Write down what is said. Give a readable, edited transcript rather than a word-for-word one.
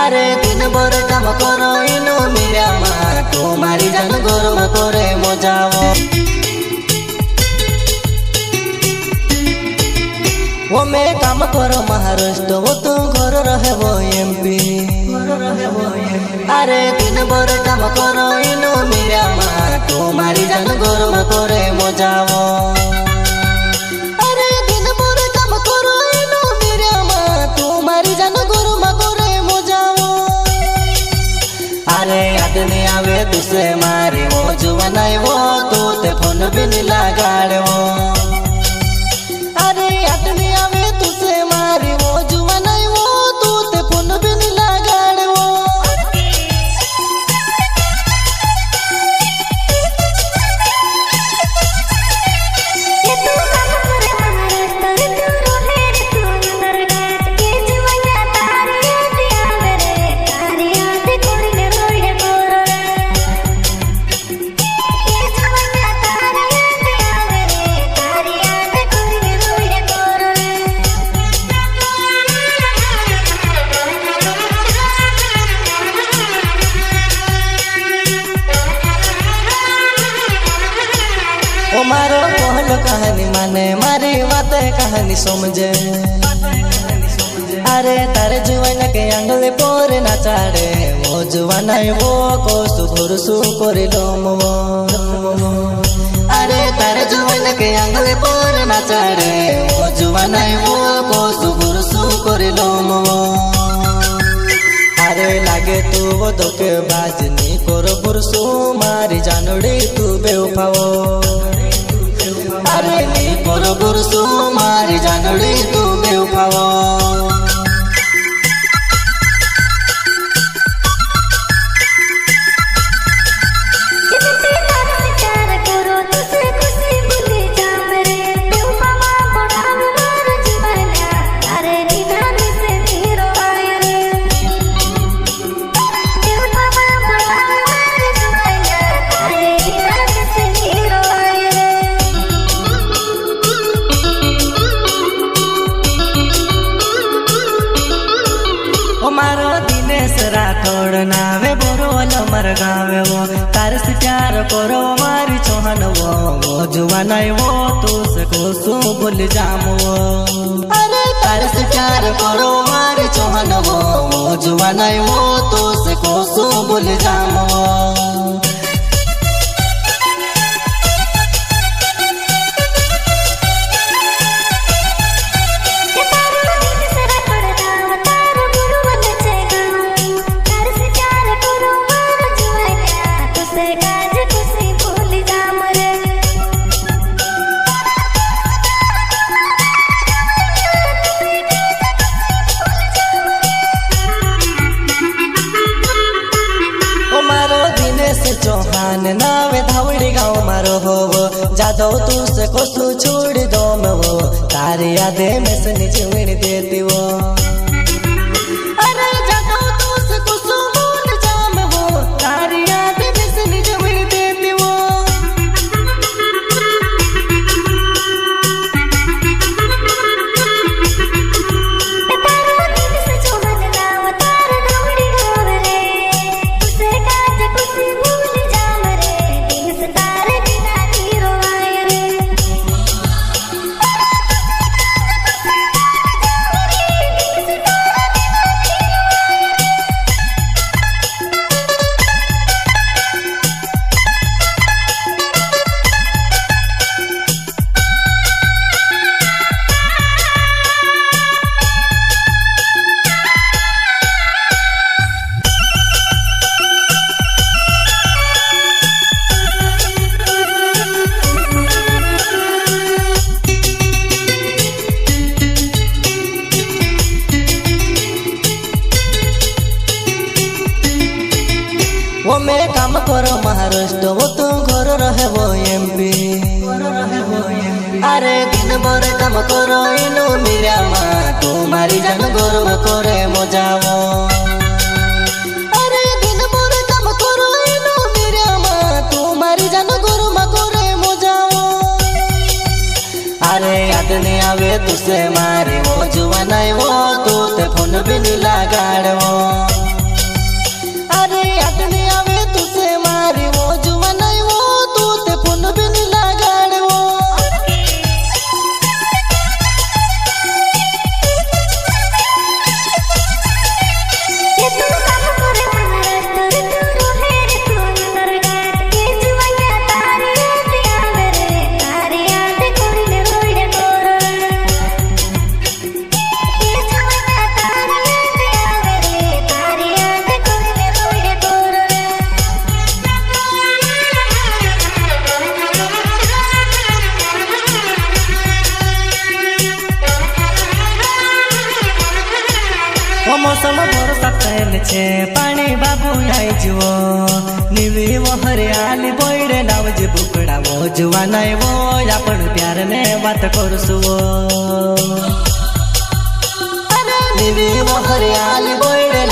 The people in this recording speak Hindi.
अरे दिन भर काम करो इनो मेरा माँ तुम्हारी जान गरम करे मजाओ वो मैं काम करो महाराष्ट्र वो तुम घर रहे वो एमपी। अरे दिन भर काम करो इनो मेरा माँ तुम्हारी जान गरम करे मजाओ अरे दिन भर काम करो इनो मेरा माँ तुम्हारी जान गरम करे मजाओ अरे याद नहीं आवे तुझसे मारी वो जुवाना वो तू ते फोन भी नहीं लगाड़े वो अरे याद नहीं आवे तुझसे मारी वो जुवाना वो तू ते फोन भी नहीं लगाड़े वो मारो कहलो कहानी माने मारी बात कहानी समझे अरे तारे जुआना के आंगले पोरे नाचाड़े वो जुआना वो कोसु भरसु करे लोमो अरे तारे जुआना के आंगले पोरे नाचाड़े वो जुआना वो कोसु भरसु करे लोमो अरे लागे तू वो तो के बाजनी करो भरसु मारी जानोड़ी तू बेवफाओ अरे नी करो भरसु मारी जानोड़ी तू बेवफाओ मारो दिनेश राठौड़ नावे बोरोल मर गावे वो तार से प्यार करो मारी चौहान वो जुवाना वो तू से कोसु भूल जाम वो अरे तार से प्यार करो मारी चौहान वो जुवाना वो तू से कोसु भूल जाम वो चौहान नावे धावड़ी गाँव मारो हो जादव तू से कोसु छोड़ दो मैं वो तारी यादे में से नीचे मिल देती वो अरे जादव तू से कोसु भूल जा मैं वो तारी यादे में से नीचे मिल देती वो वो मैं काम करो महाराष्ट्र वो तुम घर रहे वो एमपी। अरे दिन भर काम करो इनो मेरा माँ तुम्हारी जान गरम करे मजाओ अरे दिन भर काम करो इनो मेरा माँ तुम्हारी जान गरम करे मजाओ अरे याद नहीं आवे तुझसे मारी वो जुवाना वो तू ते फोन भी नहीं लगाड़ो। એ પાણી બાબુ આઈ જુઓ નીવી વહરે આલી બોયડે લાવજે બુકડાવો જુવાના એવો આપણ પ્યાર ને વાત કરશું નીવી વહરે આલી બોયડે